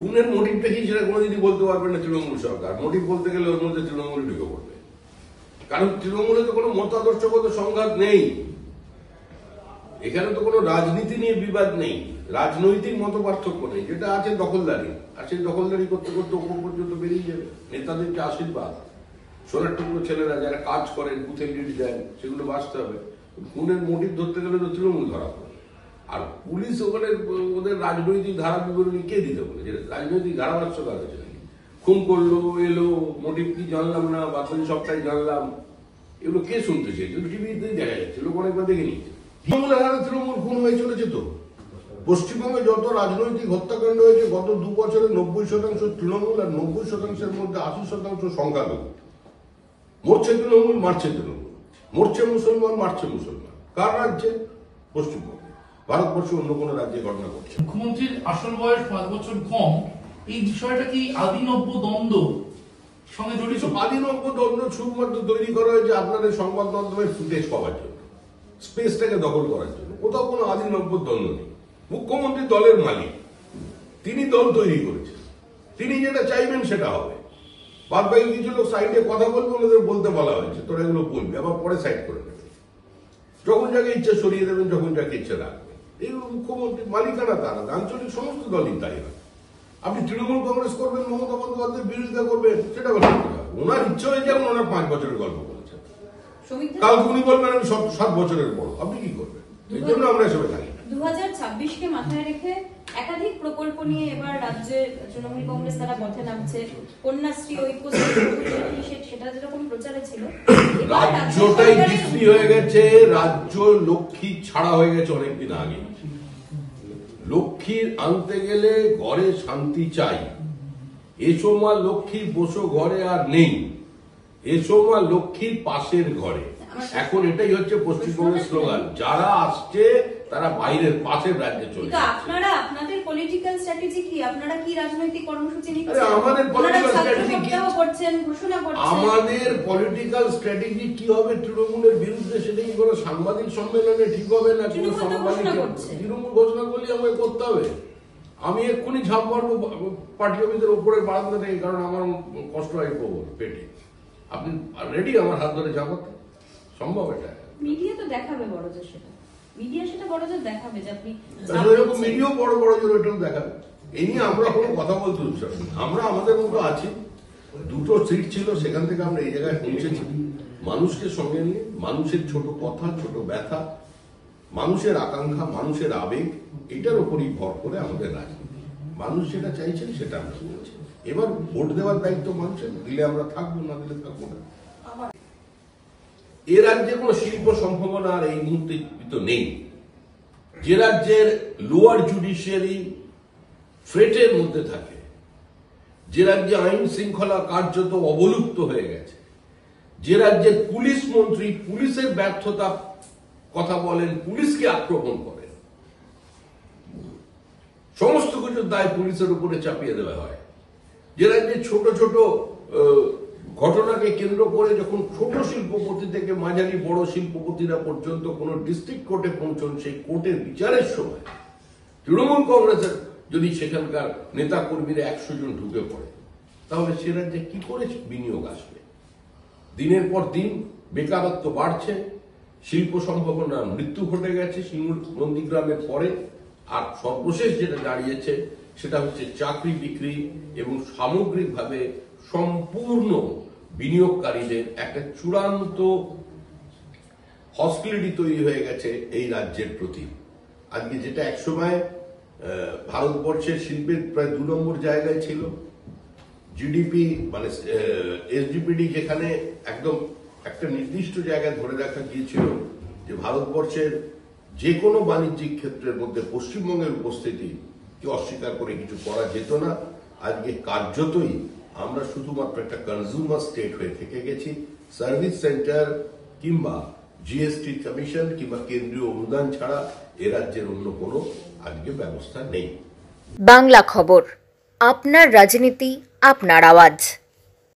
খুনের মোটিভটা কি সেটা কোনোদিনই বলতে পারবে না তৃণমূল সরকার। মোটিভ বলতে গেলে ওর মধ্যে তৃণমূল ঢুকে পড়বে, কারণ তৃণমূলে তো কোনো মতাদর্শগত সংঘাত নেই, এখানে তো কোনো রাজনীতি নিয়ে বিবাদ নেই, রাজনৈতিক মত পার্থক্য নেই, যেটা আছে দখলদারি। আর সেই দখলদারি করতে করতে ওপর পর্যন্ত বেরিয়ে যাবে। নেতাদেরকে আশীর্বাদ, সোনার টুকরো ছেলেরা যারা কাজ করেন, বুথে লিড দেন, সেগুলো বাঁচতে হবে। খুনের মোটিভ ধরতে গেলে তো তৃণমূল ধরা পড়ে। আর পুলিশ ওখানে ওদের রাজনৈতিক ধারা বিবরণী কে দিতে বলে? যে রাজনৈতিক ধারাভাষ্য কাজ আছে নাকি? খুন করলো, এলো, মোটিভ কি জানলাম না, বাকি সবটাই জানলাম, এগুলো কে শুনতে চেয়েছে? টিভিতেই দেখা যাচ্ছে, লোক অনেকবার দেখে নিয়েছে। তৃণমূলের হাতে তৃণমূল খুন হয়ে চলেছে। তো পশ্চিমবঙ্গে যত রাজনৈতিক হত্যাকাণ্ড হয়েছে গত 2 বছরে 90% তৃণমূল, আর 90%-এর মধ্যে 80% সংখ্যালঘু। মরছে তৃণমূল, মারছে তৃণমূল, মরছে মুসলমান, মারছে মুসলমান। কার রাজ্যে? পশ্চিমবঙ্গে। ভারতবর্ষে অন্য কোনো রাজ্যে ঘটনা ঘটছে। মুখ্যমন্ত্রীর আসল বয়স 5 বছর কম, এই বিষয়টা কি আদিনব্য দ্বন্দ্ব সঙ্গে জড়িত? আদিনব্য দ্বন্দ্ব শুধুমাত্র তৈরি করা হয়েছে আপনাদের সংবাদ মাধ্যমের ফুটেজ পাওয়ার জন্য, স্পেসটাকে দখল করার জন্য। কোথাও কোনো আদিনব্য দ্বন্দ্ব নেই। মুখ্যমন্ত্রী দলের মালিক, তিনি দল তৈরি করেছেন, তিনি যেটা চাইবেন সেটা হবে। বাদ বাকি কিছু লোক সাইডে কথা বলবে, ওনাদের বলতে বলা হয়েছে তোরা এগুলো বলবি, আবার পরে সাইড করে দেবে, যখন যাকে ইচ্ছা সরিয়ে দেবেন, যখন যাকে ইচ্ছা রাখবেন। এইগুলো মুখ্যমন্ত্রী মালিকানা তারা, আঞ্চলিক সমস্ত দলই তাই হয়। আপনি তৃণমূল কংগ্রেস করবেন, মমতা বন্দ্যোপাধ্যায়ের বিরোধিতা করবেন, সেটা বলতে হবে। ওনার ইচ্ছা হয়ে যাবে, ওনার 5 বছরের গল্প বলেছেন, কালকে উনি বলবেন আমি 7 বছরের বড়, আপনি কি করবেন? এই জন্য আমরা এসবে থাকি। 2026-কে মাথায় রেখে একাধিক প্রকল্প নিয়ে এবার রাজ্যে তৃণমূল কংগ্রেস তারা পথে নামছে। কন্যাশ্রী, ঐক্যশ্রী, সেটা যেরকম প্রচারে ছিল, রাজ্যটাই বিক্রি হয়ে গেছে। রাজ্য লক্ষ্মী ছাড়া হয়ে গেছে অনেকদিন আগে। লক্ষ্মীর আনতে গেলে ঘরে শান্তি চাই। এসো মা লক্ষ্মী বসো ঘরে আর নেই, এসো মা লক্ষ্মীর পাশের ঘরে। এখন এটাই হচ্ছে পশ্চিমবঙ্গের স্লোগান। যারা আসছে তারা বাইরের পাশের রাজ্যে চলে যাচ্ছে। আপনারা আপনাদের পলিটিক্যাল স্ট্র্যাটেজি কি? আপনারা কি রাজনৈতিক কর্মসূচি নিচ্ছেন? আমাদের পলিটিক্যাল স্ট্র্যাটেজি কি? ঘোষণা করছেন। আমাদের পলিটিক্যাল স্ট্র্যাটেজি কি হবে তৃণমূলের বিরুদ্ধে, সেটা কি কোনো সাংবাদিক সম্মেলনে ঠিক হবে না? কোনো সাংবাদিক তৃণমূল ঘোষণা করলে আমাকে করতে হবে। আমি এক্ষুনি ঝাঁপ মারবো পার্টি অফিসের উপরের বারান্দা থেকে, কারণ আমার কষ্ট হয় প্রবল পেটে। আপনি রেডি আমার হাত ধরে ঝাঁপাতে? সম্ভব এটা? মিডিয়া তো দেখাবে বড় জোর, সেটা মিডিয়া সেটা বড় জোর দেখাবে যে আপনি মিডিয়াও বড় জোর এটাও দেখাবে। এই নিয়ে আমরা কোনো কথা বলতে উৎসাহ নেই। আমরা আমাদের মতো আছি। 2টো সিট ছিল, সেখান থেকে আমরা এই জায়গায় পৌঁছেছি মানুষকে সঙ্গে নিয়ে। মানুষের ছোট কথা, ছোট ব্যথা, মানুষের আকাঙ্ক্ষা, মানুষের আবেগ, এটার উপরই ভর করে আমাদের রাজনীতি। মানুষ যেটা চাইছেন সেটা আমরা বলছি। এবার ভোট দেওয়ার দায়িত্ব মানুষের, দিলে আমরা থাকবো, না দিলে থাকবো না। এ রাজ্যে কোনো শিল্প সম্ভাবনা আর এই মুহূর্তে নেই। যে রাজ্যের লোয়ার জুডিশিয়ারি ফ্রেটের মধ্যে থাকে, যে রাজ্যে আইন শৃঙ্খলা কার্যত অবলুপ্ত হয়ে গেছে, যে রাজ্যের পুলিশ মন্ত্রী পুলিশের ব্যর্থতা কথা বলেন, পুলিশকে আক্রমণ করেন, সমস্ত কিছুর দায় পুলিশের উপরে চাপিয়ে দেওয়া হয়, যে রাজ্যে ছোট ছোট ঘটনাকে কেন্দ্র করে যখন ছোট শিল্পপতি থেকে মাঝারি বড় শিল্পপতিরা পর্যন্ত কোন ডিস্ট্রিক্ট কোর্টে পৌঁছন, সেই কোর্টের বিচারের সময় তৃণমূল কংগ্রেসের যদি সেখানকার নেতা কর্মীরা 100 জন ঢুকে পড়ে, তাহলে সে রাজ্যে কি করে বিনিয়োগ আসবে? দিনের পর দিন বেকারত্ব বাড়ছে, শিল্প সম্ভাবনা মৃত্যু ঘটে গেছে নন্দীগ্রামের পরে। আর সর্বশেষ যেটা দাঁড়িয়েছে সেটা হচ্ছে চাকরি বিক্রি এবং সামগ্রিকভাবে সম্পূর্ণ বিনিয়োগকারীদের একটা চূড়ান্ত হস্টিলিটি তৈরি হয়ে গেছে এই রাজ্যের প্রতি। আজকে যেটা একসময় ভারতবর্ষের শিল্পের প্রায় 2 নম্বর জায়গায় ছিল, জিডিপি মানে এসডিপিডি যেখানে একদম একটা নির্দিষ্ট জায়গায় ধরে রাখা গিয়েছিল যে ভারতবর্ষের যে কোনো বাণিজ্যিক ক্ষেত্রের মধ্যে পশ্চিমবঙ্গের উপস্থিতি কি অস্বীকার করে কিছু করা যেত না। আজকে কার্যতই আমরা শুধুমাত্র একটা কনজিউমার স্টেট হয়ে থেকে গেছি। সার্ভিস সেন্টার কিংবা জিএসটি কমিশন কিংবা কেন্দ্রীয় অনুদান ছাড়া এ রাজ্যের অন্য কোনো আজকে ব্যবস্থা নেই। বাংলা খবর, আপনার রাজনীতি, আপনার আওয়াজ।